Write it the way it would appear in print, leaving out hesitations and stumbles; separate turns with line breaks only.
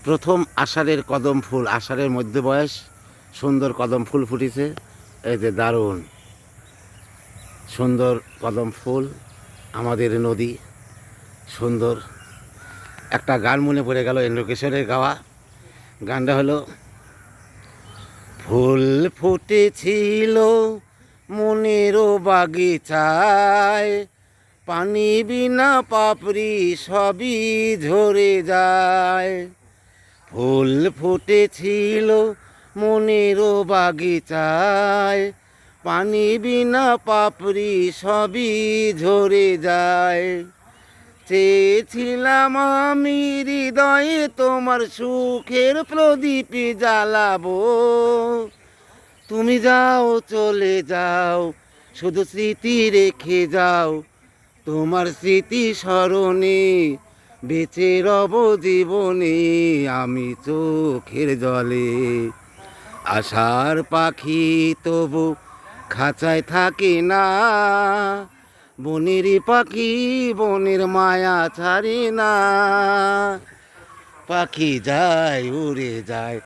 প্রথম আষাঢ়ের কদম ফুল, আষাঢ়ের মধ্য বয়স, সুন্দর কদম ফুল ফুটেছে। এই যে দারুণ সুন্দর কদম ফুল, আমাদের নদী সুন্দর। একটা গান মনে পড়ে গেল এন্দ্রকিশোরের গাওয়া। গানটা হলো, ফুল ফুটেছিল মনেরও বাগিচায়, পানি বিনা পাপড়ি সবই ঝরে যায়। ফুল ফুটেছিল মনেরও বাগিচায়, পানি বিনা পাপড়ি সবই ঝরে যায়। চেয়েছিলাম আমি হৃদয়ে তোমার সুখের প্রদীপ জ্বালাবো, তুমি যাও চলে যাও, শুধু স্মৃতি রেখে যাও। তোমার স্মৃতি স্মরণে বেঁচে রব জীবনে আমি চোখের জলে। আশার পাখি তবু খাঁচায় থাকে না, বনের পাখি বনের মায়া ছাড়ে না। পাখি যায় উড়ে যায়।